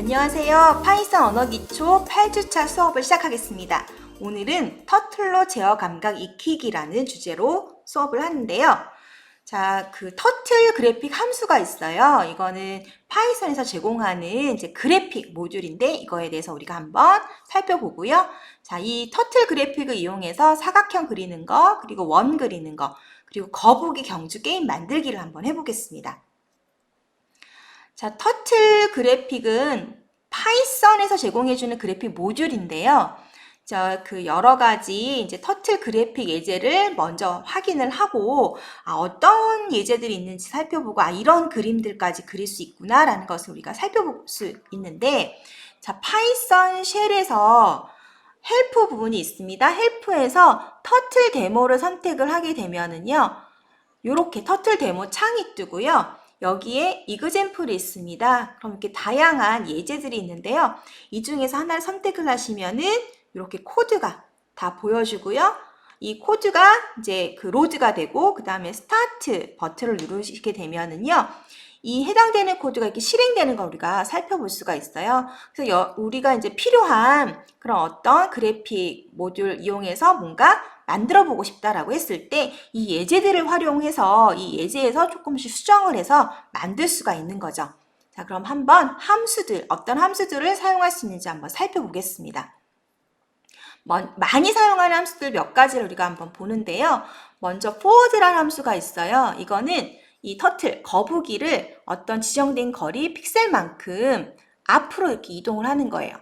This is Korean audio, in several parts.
안녕하세요. 파이썬 언어 기초 8주차 수업을 시작하겠습니다. 오늘은 터틀로 제어 감각 익히기라는 주제로 수업을 하는데요. 자, 그 터틀 그래픽 함수가 있어요. 이거는 파이썬에서 제공하는 이제 그래픽 모듈인데 이거에 대해서 우리가 한번 살펴보고요. 자, 이 터틀 그래픽을 이용해서 사각형 그리는 거, 그리고 원 그리는 거, 그리고 거북이 경주 게임 만들기를 한번 해보겠습니다. 자, 터틀 그래픽은 파이썬에서 제공해주는 그래픽 모듈인데요. 그 여러 가지 이제 터틀 그래픽 예제를 먼저 확인을 하고 어떤 예제들이 있는지 살펴보고 이런 그림들까지 그릴 수 있구나라는 것을 우리가 살펴볼 수 있는데, 자, 파이썬 쉘에서 헬프 부분이 있습니다. 헬프에서 터틀 데모를 선택을 하게 되면은요, 이렇게 터틀 데모 창이 뜨고요. 여기에 이그젬플이 있습니다. 그럼 이렇게 다양한 예제들이 있는데요. 이 중에서 하나를 선택을 하시면은 이렇게 코드가 다 보여주고요. 이 코드가 이제 그 로드가 되고 그 다음에 스타트 버튼을 누르시게 되면은요. 이 해당되는 코드가 이렇게 실행되는 걸 우리가 살펴볼 수가 있어요. 그래서 우리가 이제 필요한 그런 어떤 그래픽 모듈 이용해서 뭔가 만들어 보고 싶다라고 했을 때 이 예제들을 활용해서 이 예제에서 조금씩 수정을 해서 만들 수가 있는 거죠. 자, 그럼 한번 어떤 함수들을 사용할 수 있는지 한번 살펴보겠습니다. 많이 사용하는 함수들 몇 가지를 우리가 한번 보는데요. 먼저 forward라는 함수가 있어요. 이거는 이 터틀, 거북이를 어떤 지정된 거리 픽셀만큼 앞으로 이렇게 이동을 하는 거예요.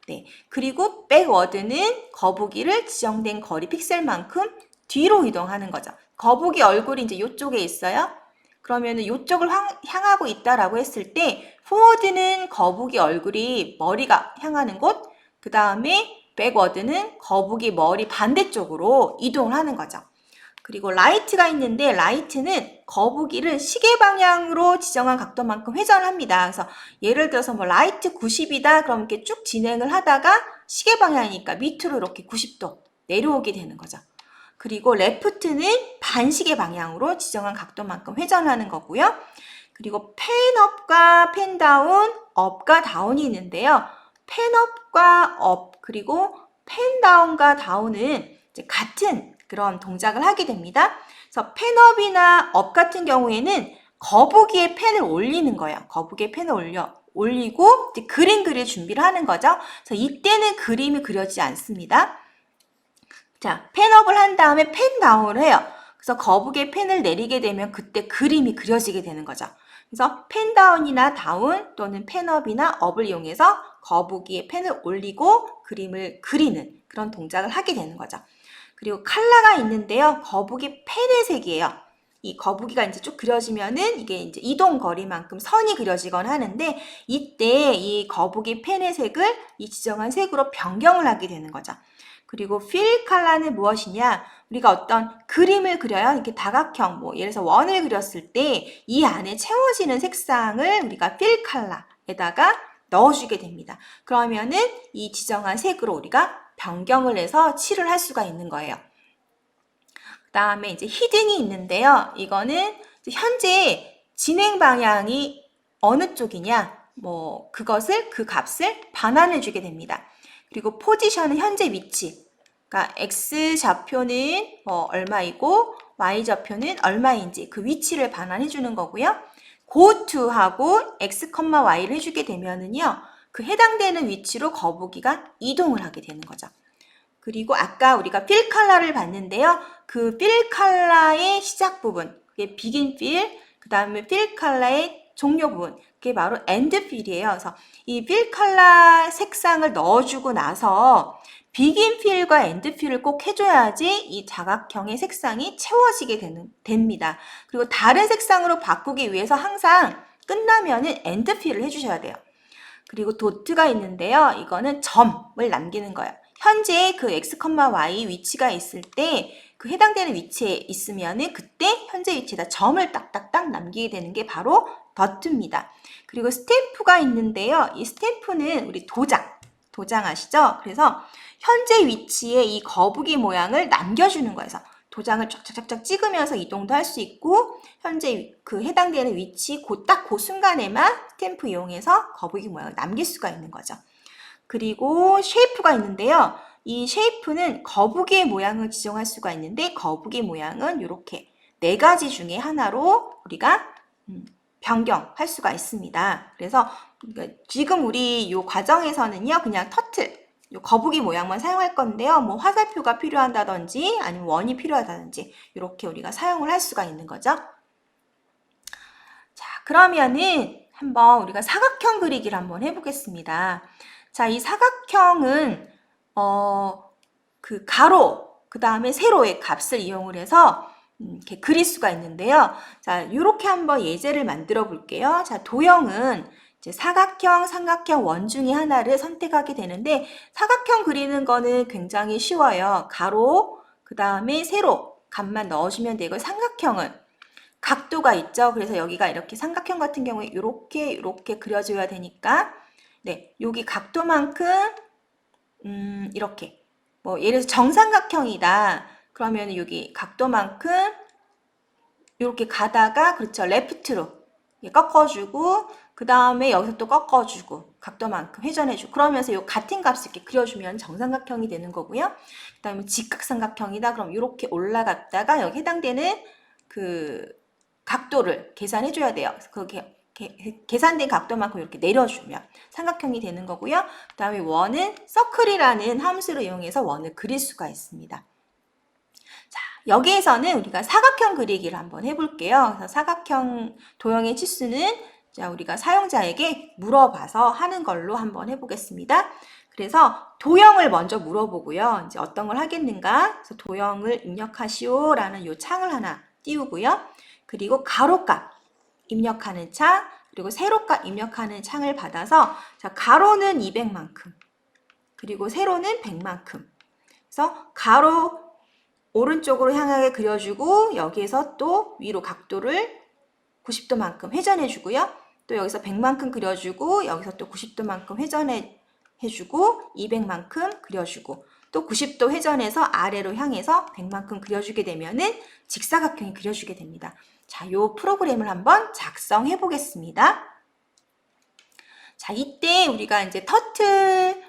네. 그리고 backward는 거북이를 지정된 거리 픽셀만큼 뒤로 이동하는 거죠. 거북이 얼굴이 이제 이쪽에 있어요. 그러면은 이쪽을 향하고 있다라고 했을 때 forward는 거북이 얼굴이 머리가 향하는 곳, 그 다음에 backward는 거북이 머리 반대쪽으로 이동을 하는 거죠. 그리고 right가 있는데 right는 거북이를 시계 방향으로 지정한 각도만큼 회전을 합니다. 그래서 예를 들어서 뭐 right 90이다 그럼 이렇게 쭉 진행을 하다가 시계 방향이니까 밑으로 이렇게 90도 내려오게 되는 거죠. 그리고 left는 반시계 방향으로 지정한 각도만큼 회전하는 거고요. 그리고 pen up과 pen down, up과 down이 있는데요. pen up과 up 그리고 pen down과 down은 이제 같은 그런 동작을 하게 됩니다. 그래서 펜업이나 업 같은 경우에는 거북이의 펜을 올리는 거예요. 거북이의 펜을 올리고 이제 그림 그릴 준비를 하는 거죠. 그래서 이때는 그림이 그려지지 않습니다. 자, 펜업을 한 다음에 펜다운을 해요. 그래서 거북이의 펜을 내리게 되면 그때 그림이 그려지게 되는 거죠. 그래서 펜다운이나 다운 또는 펜업이나 업을 이용해서 거북이의 펜을 올리고 그림을 그리는 그런 동작을 하게 되는 거죠. 그리고 컬러가 있는데요. 거북이 펜의 색이에요. 이 거북이가 이제 쭉 그려지면은 이게 이제 이동 거리만큼 선이 그려지거나 하는데 이때 이 거북이 펜의 색을 이 지정한 색으로 변경을 하게 되는 거죠. 그리고 fill 컬러는 무엇이냐? 우리가 어떤 그림을 그려요. 이렇게 다각형, 뭐 예를 들어서 원을 그렸을 때 이 안에 채워지는 색상을 우리가 fill 컬러에다가 넣어주게 됩니다. 그러면은 이 지정한 색으로 우리가 변경을 해서 칠을 할 수가 있는 거예요. 그 다음에 이제 히든이 있는데요. 이거는 현재 진행 방향이 어느 쪽이냐, 뭐 그것을 그 값을 반환해 주게 됩니다. 그리고 포지션은 현재 위치. 그러니까 x 좌표는 얼마이고 y 좌표는 얼마인지 그 위치를 반환해 주는 거고요. go to하고 x, y를 해주게 되면은요. 그 해당되는 위치로 거북이가 이동을 하게 되는 거죠. 그리고 아까 우리가 fill color를 봤는데요. 그 fill color의 시작 부분, 그게 begin fill, 그 다음에 fill color의 종료 부분, 그게 바로 end fill이에요. 그래서 이 fill color 색상을 넣어주고 나서 begin fill과 end fill을 꼭 해줘야지 이 사각형의 색상이 채워지게 됩니다. 그리고 다른 색상으로 바꾸기 위해서 항상 끝나면은 end fill을 해주셔야 돼요. 그리고 도트가 있는데요. 이거는 점을 남기는 거예요. 현재 그 x, y 위치가 있을 때 그 해당되는 위치에 있으면은 그때 현재 위치에다 점을 딱딱딱 남기게 되는 게 바로 도트입니다. 그리고 스탬프가 있는데요. 이 스탬프는 우리 도장 아시죠? 그래서 현재 위치에 이 거북이 모양을 남겨주는 거예요. 그래서 도장을 쫙쫙쫙 찍으면서 이동도 할 수 있고 현재 그 해당되는 위치 딱 그 순간에만 스탬프 이용해서 거북이 모양을 남길 수가 있는 거죠. 그리고 쉐이프가 있는데요. 이 쉐이프는 거북이의 모양을 지정할 수가 있는데 거북이 모양은 이렇게 4가지 중에 하나로 우리가 변경할 수가 있습니다. 그래서 지금 우리 이 과정에서는요, 그냥 터틀, 요 거북이 모양만 사용할 건데요. 뭐 화살표가 필요하다든지 아니면 원이 필요하다든지 이렇게 우리가 사용을 할 수가 있는 거죠. 자, 그러면은 한번 우리가 사각형 그리기를 한번 해보겠습니다. 자, 이 사각형은 그 가로, 그 다음에 세로의 값을 이용을 해서 이렇게 그릴 수가 있는데요. 자, 이렇게 한번 예제를 만들어 볼게요. 자, 도형은 이제 사각형, 삼각형, 원 중에 하나를 선택하게 되는데 사각형 그리는 거는 굉장히 쉬워요. 가로, 그 다음에 세로 값만 넣어주면 되고 삼각형은 각도가 있죠. 그래서 여기가 이렇게 삼각형 같은 경우에 이렇게 그려줘야 되니까 네, 여기 각도만큼 이렇게 뭐 예를 들어서 정삼각형이다. 그러면 여기 각도만큼 이렇게 가다가 그렇죠. 레프트로 꺾어주고 그 다음에 여기서 또 꺾어주고 각도만큼 회전해주고 그러면서 이 같은 값을 이렇게 그려주면 정삼각형이 되는 거고요. 그 다음에 직각삼각형이다. 그럼 이렇게 올라갔다가 여기 해당되는 그 각도를 계산해줘야 돼요. 그렇게 계산된 각도만큼 이렇게 내려주면 삼각형이 되는 거고요. 그 다음에 원은 서클이라는 함수를 이용해서 원을 그릴 수가 있습니다. 자, 여기에서는 우리가 사각형 그리기를 한번 해볼게요. 그래서 사각형 도형의 치수는 자, 우리가 사용자에게 물어봐서 하는 걸로 한번 해보겠습니다. 그래서 도형을 먼저 물어보고요. 이제 어떤 걸 하겠는가? 그래서 도형을 입력하시오라는 요 창을 하나 띄우고요. 그리고 가로값 입력하는 창, 그리고 세로값 입력하는 창을 받아서 자, 가로는 200만큼, 그리고 세로는 100만큼. 그래서 가로 오른쪽으로 향하게 그려주고 여기에서 또 위로 각도를 90도만큼 회전해주고요. 또 여기서 100만큼 그려주고 여기서 또 90도만큼 회전해주고 200만큼 그려주고 또 90도 회전해서 아래로 향해서 100만큼 그려주게 되면은 직사각형이 그려주게 됩니다. 자, 요 프로그램을 한번 작성해 보겠습니다. 자, 이때 우리가 이제 터틀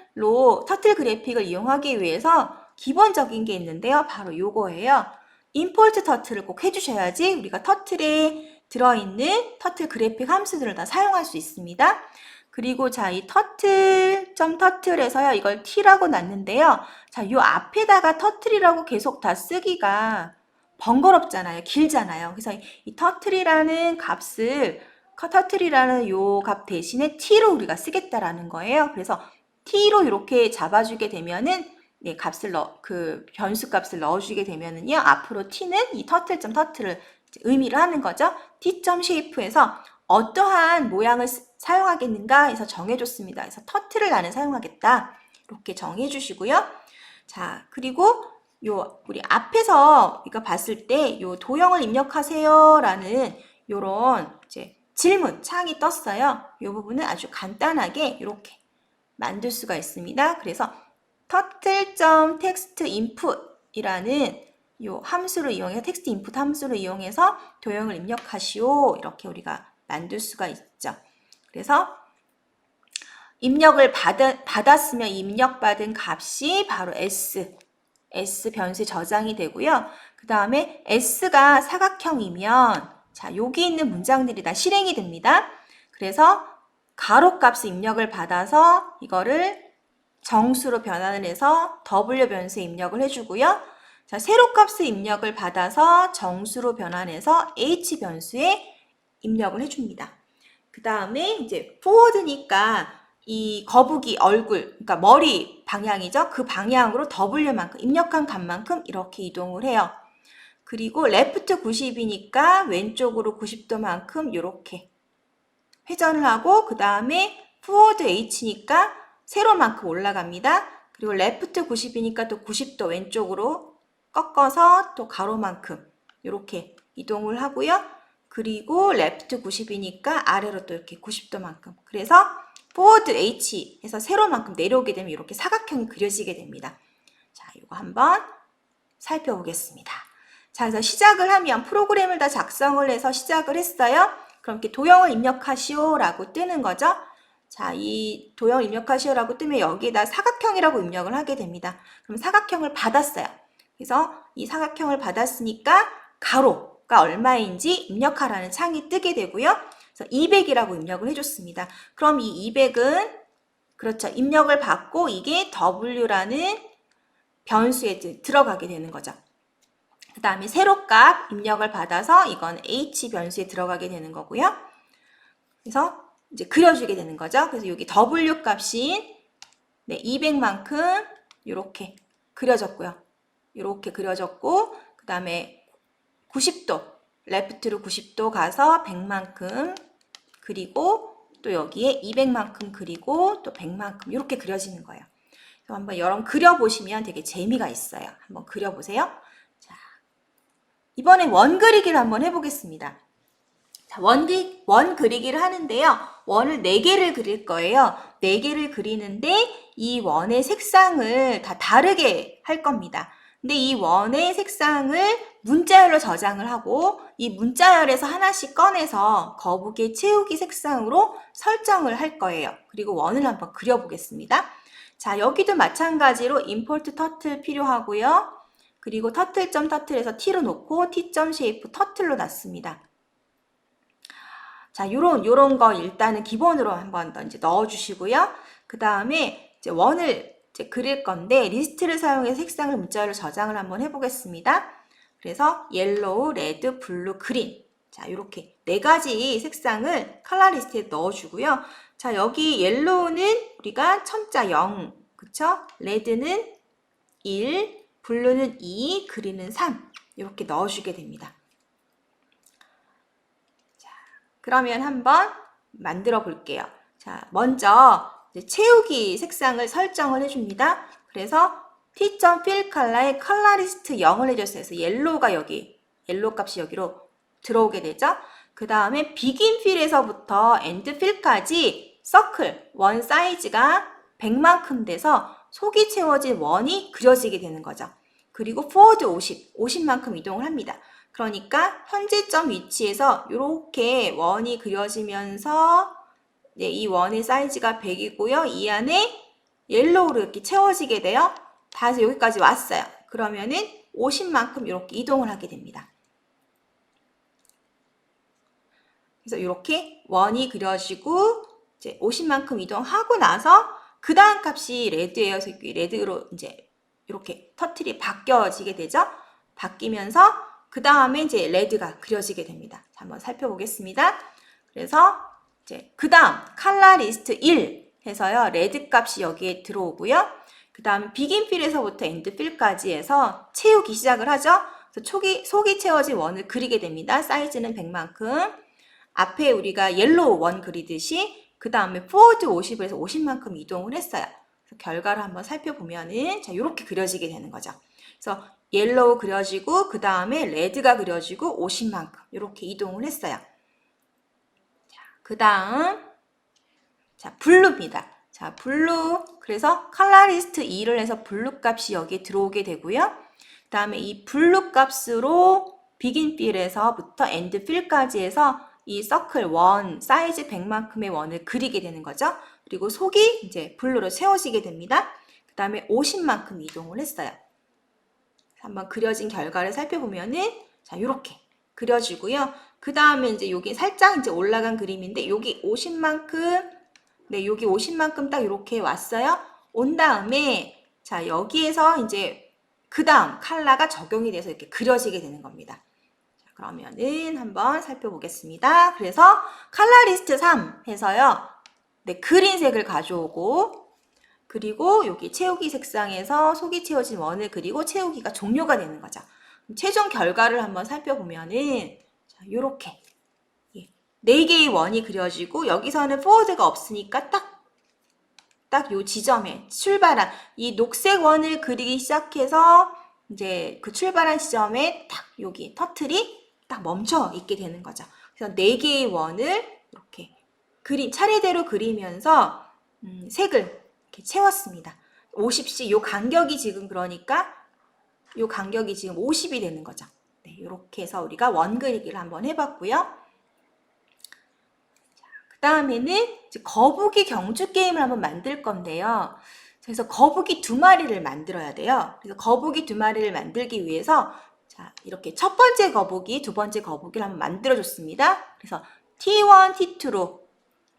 그래픽을 이용하기 위해서 기본적인 게 있는데요. 바로 요거예요. 임포트 터틀을 꼭 해주셔야지 우리가 터틀에 들어있는 터틀 그래픽 함수들을 다 사용할 수 있습니다. 그리고 자, 이 터틀에서요. 이걸 t라고 놨는데요. 자, 요 앞에다가 터틀이라고 계속 다 쓰기가 번거롭잖아요. 길잖아요. 그래서 이 터틀이라는 요 값 대신에 t로 우리가 쓰겠다라는 거예요. 그래서 t로 이렇게 잡아주게 되면은 네, 변수 값을 넣어주게 되면은요. 앞으로 t는 이 터틀을 의미를 하는 거죠. t.shape에서 어떠한 모양을 사용하겠는가 해서 정해줬습니다. 그래서 터틀을 나는 사용하겠다. 이렇게 정해주시고요. 자, 그리고 우리 앞에서 우리가 봤을 때 요 도형을 입력하세요라는 요런 이제 질문 창이 떴어요. 이 부분은 아주 간단하게 이렇게 만들 수가 있습니다. 그래서 turtle.textInput이라는 요 함수를 이용해서 텍스트 인풋 함수를 이용해서 도형을 입력하시오. 이렇게 우리가 만들 수가 있죠. 그래서 입력을 받았으면 입력받은 값이 바로 S 변수에 저장이 되고요. 그 다음에 S가 사각형이면 자, 여기 있는 문장들이 다 실행이 됩니다. 그래서 가로값을 입력을 받아서 이거를 정수로 변환을 해서 W 변수에 입력을 해주고요. 자, 세로값을 입력을 받아서 정수로 변환해서 H 변수에 입력을 해줍니다. 그 다음에 이제 forward니까 이 거북이 얼굴, 그러니까 머리 방향이죠. 그 방향으로 W만큼, 입력한 값만큼 이렇게 이동을 해요. 그리고 left 90이니까 왼쪽으로 90도만큼 이렇게 회전을 하고 그 다음에 forward H니까 세로만큼 올라갑니다. 그리고 left 90이니까 또 90도 왼쪽으로 꺾어서 또 가로만큼 이렇게 이동을 하고요. 그리고 left 90이니까 아래로 또 이렇게 90도만큼. 그래서 forward H 해서 세로만큼 내려오게 되면 이렇게 사각형이 그려지게 됩니다. 자, 이거 한번 살펴보겠습니다. 자, 그래서 시작을 하면 프로그램을 다 작성을 해서 시작을 했어요. 그럼 이렇게 도형을 입력하시오라고 뜨는 거죠. 자, 이 도형을 입력하시오라고 뜨면 여기에다 사각형이라고 입력을 하게 됩니다. 그럼 사각형을 받았어요. 그래서 이 사각형을 받았으니까 가로가 얼마인지 입력하라는 창이 뜨게 되고요. 그래서 200이라고 입력을 해줬습니다. 그럼 이 200은 그렇죠. 입력을 받고 이게 W라는 변수에 들어가게 되는 거죠. 그 다음에 세로값 입력을 받아서 이건 H 변수에 들어가게 되는 거고요. 그래서 이제 그려주게 되는 거죠. 그래서 여기 W 값인 200만큼 이렇게 그려졌고요. 이렇게 그려졌고 그 다음에 90도 레프트로 90도 가서 100만큼 그리고 또 여기에 200만큼 그리고 또 100만큼 이렇게 그려지는 거예요. 그래서 한번 여러분 그려보시면 되게 재미가 있어요. 한번 그려보세요. 자, 이번엔 원 그리기를 한번 해보겠습니다. 자, 원 그리기를 하는데요. 원을 4개를 그릴 거예요. 4개를 그리는데 이 원의 색상을 다 다르게 할 겁니다. 근데 이 원의 색상을 문자열로 저장을 하고 이 문자열에서 하나씩 꺼내서 거북이 채우기 색상으로 설정을 할 거예요. 그리고 원을 한번 그려보겠습니다. 자, 여기도 마찬가지로 import turtle 필요하고요. 그리고 turtle.turtle에서 t로 놓고 t.shape turtle로 놨습니다. 자, 요런 거 일단은 기본으로 한번 더 이제 넣어주시고요. 그 다음에 이제 원을 이제 그릴 건데 리스트를 사용해서 색상을 문자열로 저장을 한번 해보겠습니다. 그래서 옐로우, 레드, 블루, 그린. 자, 이렇게 4가지 색상을 컬러 리스트에 넣어주고요. 자, 여기 옐로우는 우리가 첨자 0, 그쵸? 레드는 1, 블루는 2, 그린은 3 이렇게 넣어주게 됩니다. 자, 그러면 한번 만들어 볼게요. 자, 먼저 이제 채우기 색상을 설정을 해줍니다. 그래서 t.fill color에 컬러 리스트 0을 해줬어요. 그래서 옐로우가 여기, 옐로우 값이 여기로 들어오게 되죠. 그 다음에 begin fill에서부터 end fill까지 서클, 원 사이즈가 100만큼 돼서 속이 채워진 원이 그려지게 되는 거죠. 그리고 forward 50만큼 이동을 합니다. 그러니까 현재점 위치에서 이렇게 원이 그려지면서 이 원의 사이즈가 100이고요. 이 안에 옐로우로 이렇게 채워지게 돼요. 다 해서 여기까지 왔어요. 그러면은 50만큼 이렇게 이동을 하게 됩니다. 그래서 이렇게 원이 그려지고 이제 50만큼 이동하고 나서 그 다음 값이 레드예요. 그래서 레드로 이제 이렇게 터틀이 바뀌어지게 되죠. 바뀌면서 그 다음에 이제 레드가 그려지게 됩니다. 자, 한번 살펴보겠습니다. 그래서 이제 그 다음 컬러 리스트 1 해서요. 레드 값이 여기에 들어오고요. 그 다음에 begin fill에서부터 end fill까지 해서 채우기 시작을 하죠. 그래서 속이 채워진 원을 그리게 됩니다. 사이즈는 100만큼. 앞에 우리가 옐로우 원 그리듯이 그 다음에 forward 50에서 50만큼 이동을 했어요. 그래서 결과를 한번 살펴보면은 자, 이렇게 그려지게 되는 거죠. 그래서 옐로우 그려지고 그 다음에 레드가 그려지고 50만큼 이렇게 이동을 했어요. 자, 그 다음 자, 블루입니다. 자, 블루. 그래서 컬러 리스트 2를 해서 블루 값이 여기에 들어오게 되고요. 그 다음에 이 블루 값으로 begin fill에서부터 end fill까지 해서 이 서클 원, 사이즈 100만큼의 원을 그리게 되는 거죠. 그리고 속이 이제 블루로 채워지게 됩니다. 그 다음에 50만큼 이동을 했어요. 한번 그려진 결과를 살펴보면은 자, 요렇게 그려지고요. 그 다음에 이제 여기 살짝 이제 올라간 그림인데 여기 50만큼 여기 50만큼 딱 이렇게 왔어요. 온 다음에 자, 여기에서 이제 그 다음 컬러가 적용이 돼서 이렇게 그려지게 되는 겁니다. 자, 그러면은 한번 살펴보겠습니다. 그래서 컬러 리스트 3 해서요. 그린색을 가져오고 그리고 여기 채우기 색상에서 속이 채워진 원을 그리고 채우기가 종료가 되는 거죠. 최종 결과를 한번 살펴보면은 자, 요렇게 4개의 원이 그려지고 여기서는 forward가 없으니까 딱 요 지점에 출발한 이 녹색 원을 그리기 시작해서 이제 그 출발한 지점에 딱 여기 터틀이 딱 멈춰 있게 되는 거죠. 그래서 4개의 원을 이렇게 차례대로 그리면서 색을 이렇게 채웠습니다. 50씩 요 간격이 지금 그러니까 요 간격이 지금 50이 되는 거죠. 네, 이렇게 해서 우리가 원 그리기를 한번 해봤고요. 그 다음에는 이제 거북이 경주 게임을 한번 만들 건데요. 그래서 거북이 2마리를 만들어야 돼요. 그래서 거북이 2마리를 만들기 위해서 자, 이렇게 첫 번째 거북이, 두 번째 거북이를 한번 만들어줬습니다. 그래서 T1, T2로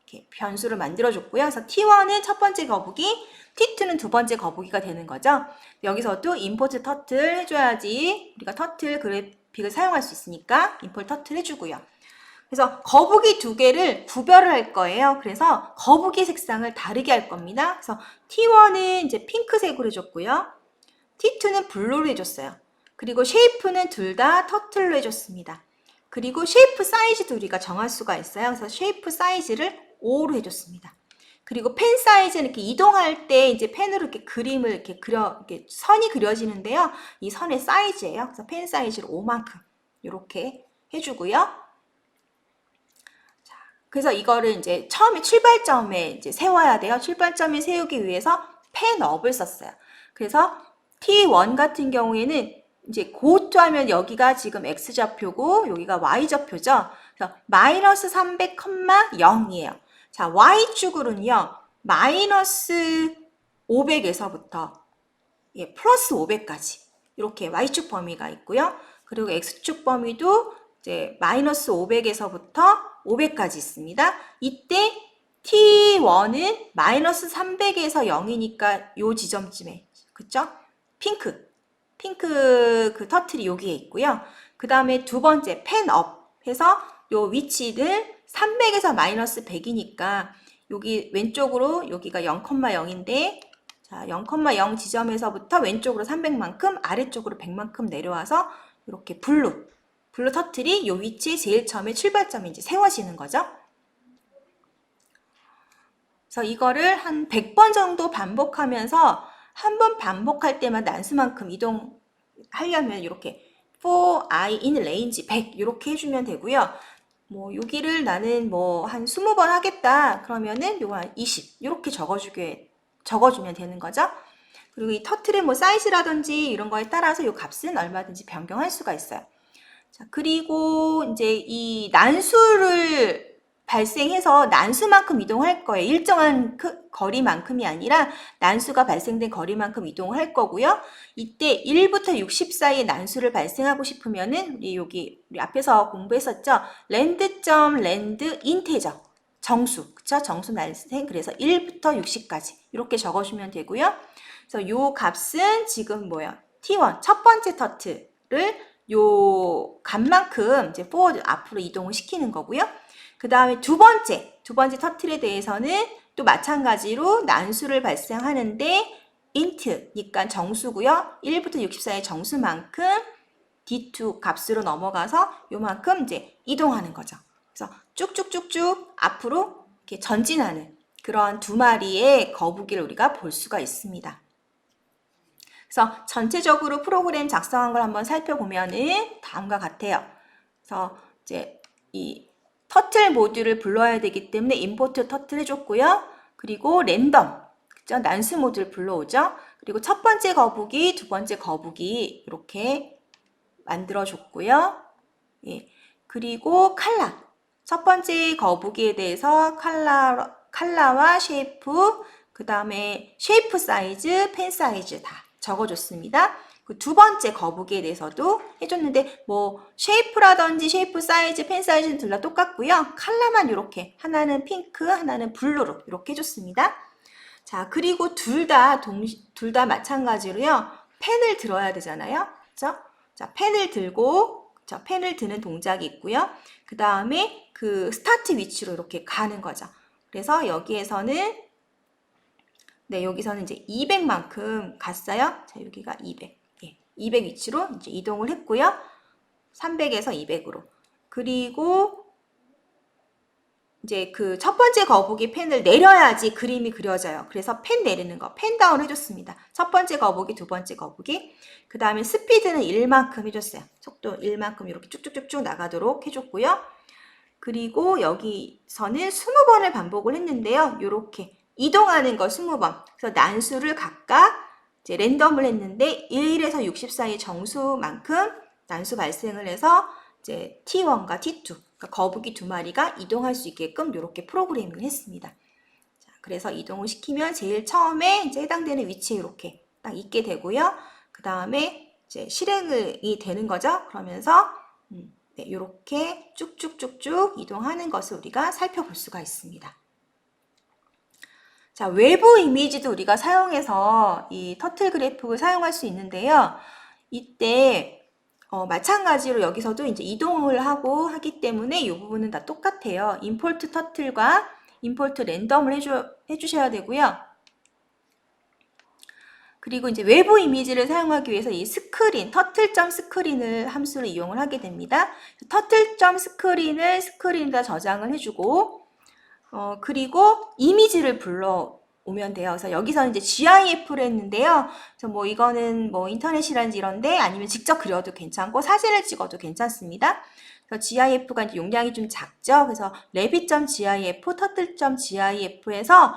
이렇게 변수를 만들어줬고요. 그래서 T1은 첫 번째 거북이, T2는 두 번째 거북이가 되는 거죠. 여기서도 import turtle 해줘야지 우리가 터틀 그래픽을 사용할 수 있으니까 import turtle 해주고요. 그래서 거북이 2개를 구별을 할 거예요. 그래서 거북이 색상을 다르게 할 겁니다. 그래서 T1은 이제 핑크색으로 해줬고요. T2는 블루로 해줬어요. 그리고 쉐이프는 둘 다 터틀로 해줬습니다. 그리고 쉐이프 사이즈도 우리가 정할 수가 있어요. 그래서 쉐이프 사이즈를 5로 해줬습니다. 그리고 펜 사이즈는 이렇게 이동할 때 이제 펜으로 이렇게 그림을 이렇게 이렇게 선이 그려지는데요. 이 선의 사이즈예요. 그래서 펜 사이즈를 5만큼 이렇게 해주고요. 그래서 이거를 이제 처음에 출발점에 이제 세워야 돼요. 출발점에 세우기 위해서 펜업을 썼어요. 그래서 T1 같은 경우에는 이제 고트 하면 여기가 지금 X좌표고 여기가 Y좌표죠. 그래서 마이너스 300,0이에요. 자, Y축으로는요. 마이너스 500에서부터 플러스 500까지 이렇게 Y축 범위가 있고요. 그리고 X축 범위도 이제 마이너스 500에서부터 500까지 있습니다. 이때 T1은 마이너스 300에서 0이니까 요 지점쯤에, 그쵸? 핑크 그 터틀이 여기에 있고요. 그 다음에 두 번째 펜업 해서 요 위치를 300에서 마이너스 100이니까 여기 왼쪽으로 여기가 0,0인데 자 0,0 지점에서부터 왼쪽으로 300만큼 아래쪽으로 100만큼 내려와서 이렇게 블루 터틀이 요 위치에 제일 처음에 출발점에 이제 세워지는 거죠. 그래서 이거를 한 100번 정도 반복하면서 한 번 반복할 때만 난수만큼 이동하려면 이렇게 for I in range 100 이렇게 해주면 되고요. 뭐 여기를 나는 뭐 한 20번 하겠다 그러면은 요거 한 20 이렇게 적어주면 되는 거죠. 그리고 이 터틀의 뭐 사이즈라든지 이런 거에 따라서 요 값은 얼마든지 변경할 수가 있어요. 자, 그리고 이제 이 난수를 발생해서 난수만큼 이동할 거예요. 일정한 거리만큼이 아니라 난수가 발생된 거리만큼 이동할 거고요. 이때 1부터 60 사이의 난수를 발생하고 싶으면은 우리 앞에서 공부했었죠. land 인테저 정수, 그쵸? 정수 발생. 그래서 1부터 60까지 이렇게 적어주면 되고요. 그래서 요 값은 지금 뭐야? T1 첫 번째 터틀을 요 값만큼 이제 포워드 앞으로 이동을 시키는 거고요. 그 다음에 두 번째 터틀에 대해서는 또 마찬가지로 난수를 발생하는데 int니까 정수고요. 1부터 60 사이의 정수만큼 D2 값으로 넘어가서 요만큼 이제 이동하는 거죠. 그래서 쭉쭉쭉쭉 앞으로 이렇게 전진하는 그런 2마리의 거북이를 우리가 볼 수가 있습니다. 그래서 전체적으로 프로그램 작성한 걸 한번 살펴보면은 다음과 같아요. 그래서 이제 이 터틀 모듈을 불러야 되기 때문에 임포트 터틀 해줬고요. 그리고 랜덤, 그죠? 난수 모듈 불러오죠. 그리고 첫 번째 거북이, 두 번째 거북이 이렇게 만들어줬고요. 예. 그리고 칼라, 첫 번째 거북이에 대해서 칼라와 쉐이프, 그 다음에 쉐이프 사이즈, 펜 사이즈 다 적어줬습니다. 그 두 번째 거북이에 대해서도 해줬는데 뭐 쉐이프라든지 쉐이프 사이즈, 펜 사이즈는 둘 다 똑같고요. 컬러만 이렇게 하나는 핑크, 하나는 블루로 이렇게 해줬습니다. 자, 그리고 둘 다 마찬가지로요. 펜을 들어야 되잖아요. 그렇죠? 자, 펜을 들고 펜을 드는 동작이 있고요. 그 다음에 그 스타트 위치로 이렇게 가는 거죠. 그래서 여기에서는 여기서는 이제 200만큼 갔어요. 자, 여기가 200. 200 위치로 이제 이동을 했고요. 300에서 200으로. 그리고 이제 그 첫 번째 거북이 펜을 내려야지 그림이 그려져요. 그래서 펜 내리는 거, 펜 다운 해줬습니다. 첫 번째 거북이, 두 번째 거북이. 그 다음에 스피드는 1만큼 해줬어요. 속도 1만큼 이렇게 쭉쭉쭉쭉 나가도록 해줬고요. 그리고 여기서는 20번을 반복을 했는데요. 이렇게 이동하는 거 20번. 그래서 난수를 각각 이제 랜덤을 했는데 1에서 60 사이 정수만큼 난수 발생을 해서 이제 T1과 T2, 그러니까 거북이 두 마리가 이동할 수 있게끔 이렇게 프로그래밍을 했습니다. 자, 그래서 이동을 시키면 제일 처음에 이제 해당되는 위치에 이렇게 딱 있게 되고요. 그 다음에 이제 실행이 되는 거죠. 그러면서 네, 이렇게 쭉쭉쭉쭉 이동하는 것을 우리가 살펴볼 수가 있습니다. 자, 외부 이미지도 우리가 사용해서 이 터틀 그래픽을 사용할 수 있는데요. 이때 마찬가지로 여기서도 이제 이동을 하고 하기 때문에 이 부분은 다 똑같아요. 임포트 터틀과 임포트 랜덤을 해주셔야 되고요. 그리고 이제 외부 이미지를 사용하기 위해서 이 스크린, 터틀.스크린을 함수를 이용을 하게 됩니다. 터틀.스크린을 스크린에다 저장을 해주고 그리고 이미지를 불러오면 돼요. 그래서 여기서는 이제 GIF를 했는데요. 그래서 뭐 이거는 뭐 인터넷이라든지 이런데 아니면 직접 그려도 괜찮고 사진을 찍어도 괜찮습니다. 그래서 GIF가 이제 용량이 좀 작죠. 그래서 rabbit.gif, turtle.gif에서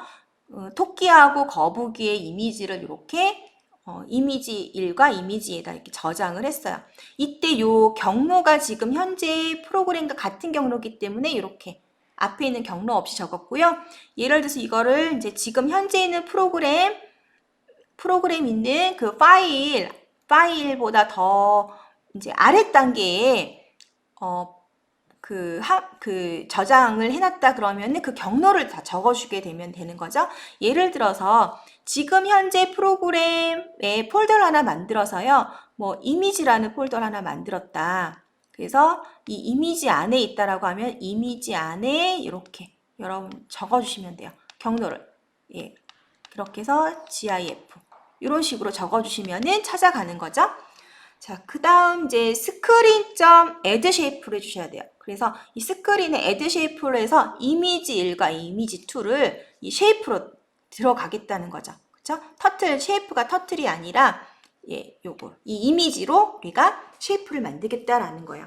토끼하고 거북이의 이미지를 이렇게 이미지 1과 이미지 2에다 이렇게 저장을 했어요. 이때 요 경로가 지금 현재 프로그램과 같은 경로이기 때문에 이렇게 앞에 있는 경로 없이 적었고요. 예를 들어서 이거를 이제 지금 현재 있는 프로그램 있는 그 파일보다 더 이제 아래 단계에 그 저장을 해놨다 그러면 그 경로를 다 적어주게 되면 되는 거죠. 예를 들어서 지금 현재 프로그램에 폴더를 하나 만들어서요. 뭐 이미지라는 폴더를 하나 만들었다. 그래서 이 이미지 안에 있다라고 하면 이미지 안에 이렇게 여러분 적어주시면 돼요. 경로를. 예. 그렇게 해서 GIF 이런 식으로 적어주시면은 찾아가는 거죠. 자, 그 다음 이제 screen.add shape를 해주셔야 돼요. 그래서 이 스크린에 add shape를 해서 이미지 1과 이미지 2를 이 쉐이프로 들어가겠다는 거죠. 그쵸? 터틀, 쉐이프가 터틀이 아니라 예, 요거 이 이미지로 우리가 쉐이프를 만들겠다라는 거예요.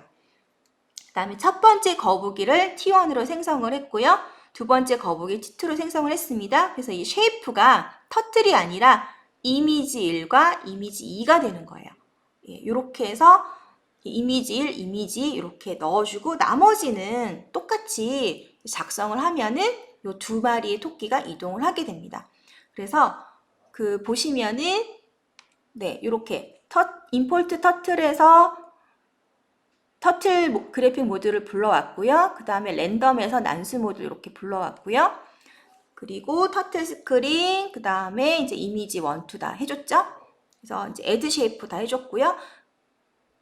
그 다음에 첫 번째 거북이를 T1으로 생성을 했고요. 두 번째 거북이 T2로 생성을 했습니다. 그래서 이 쉐이프가 터틀이 아니라 이미지 1과 이미지 2가 되는 거예요. 예, 이렇게 해서 이미지 1, 이미지 이렇게 넣어주고 나머지는 똑같이 작성을 하면은 이 두 마리의 토끼가 이동을 하게 됩니다. 그래서 그 보시면은 네, 이렇게 임포트 터틀에서 터틀 그래픽 모드를 불러왔고요. 그 다음에 랜덤에서 난수 모드 이렇게 불러왔고요. 그리고 터틀 스크린, 그 다음에 이제 이미지 1, 2 다 해줬죠. 그래서 이제 애드 쉐이프 다 해줬고요.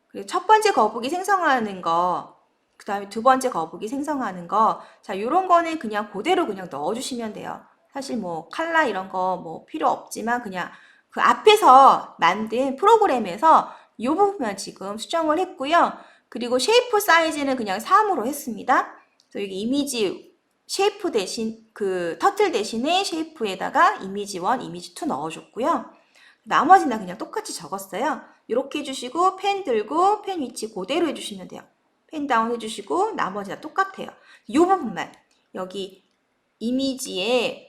그리고 첫 번째 거북이 생성하는 거, 그 다음에 두 번째 거북이 생성하는 거, 자, 요런 거는 그냥 그대로 그냥 넣어주시면 돼요. 사실 뭐 칼라 이런 거 뭐 필요 없지만 그냥 그 앞에서 만든 프로그램에서 이 부분만 지금 수정을 했고요. 그리고 쉐이프 사이즈는 그냥 3으로 했습니다. 그래서 여기 이미지 쉐이프 대신 그 터틀 대신에 쉐이프에다가 이미지 1, 이미지 2 넣어줬고요. 나머지는 그냥 똑같이 적었어요. 이렇게 해주시고 펜 들고 펜 위치 그대로 해주시면 돼요. 펜 다운 해주시고 나머지 다 똑같아요. 이 부분만 여기 이미지에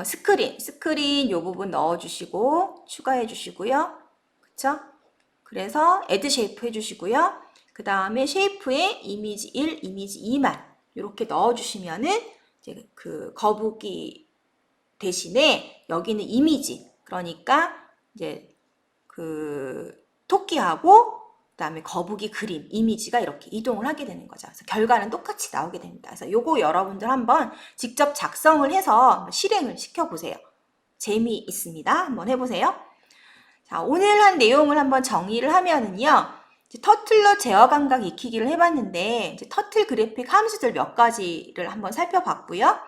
스크린 이 부분 넣어주시고 추가해 주시고요. 그쵸? 그래서 애드 쉐이프 해주시고요. 그 다음에 쉐이프에 이미지 1, 이미지 2만 이렇게 넣어주시면은 이제 그 거북이 대신에 여기는 이미지, 그러니까 이제 그 토끼하고 그다음에 거북이 그림, 이미지가 이렇게 이동을 하게 되는 거죠. 그래서 결과는 똑같이 나오게 됩니다. 그래서 요거 여러분들 한번 직접 작성을 해서 실행을 시켜보세요. 재미있습니다. 한번 해보세요. 자, 오늘 한 내용을 한번 정리를 하면은요. 터틀로 제어 감각 익히기를 해봤는데 이제 터틀 그래픽 함수들 몇 가지를 한번 살펴봤고요.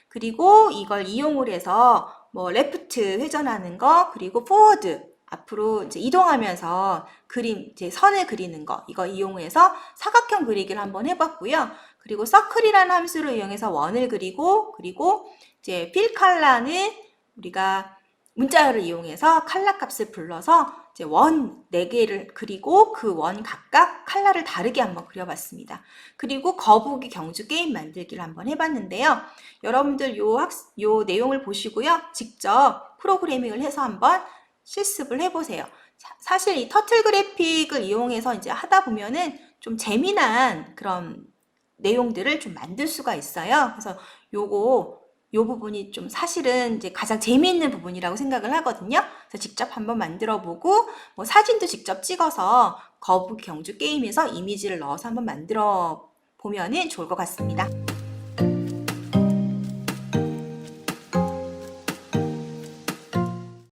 그리고 이걸 이용을 해서 뭐 레프트 회전하는 거, 그리고 포워드 앞으로 이제 이동하면서 그림, 이제 선을 그리는 거, 이거 이용해서 사각형 그리기를 한번 해봤고요. 그리고 서클이라는 함수를 이용해서 원을 그리고, 그리고 이제 필 컬러는 우리가 문자열을 이용해서 컬러 값을 불러서 이제 원 4개를 그리고 그 원 각각 컬러를 다르게 한번 그려봤습니다. 그리고 거북이 경주 게임 만들기를 한번 해봤는데요. 여러분들 요 내용을 보시고요. 직접 프로그래밍을 해서 한번 실습을 해보세요. 사실 이 터틀 그래픽을 이용해서 이제 하다 보면은 좀 재미난 그런 내용들을 좀 만들 수가 있어요. 그래서 요 부분이 좀 사실은 이제 가장 재미있는 부분이라고 생각을 하거든요. 그래서 직접 한번 만들어 보고 뭐 사진도 직접 찍어서 거북이 경주 게임에서 이미지를 넣어서 한번 만들어 보면은 좋을 것 같습니다.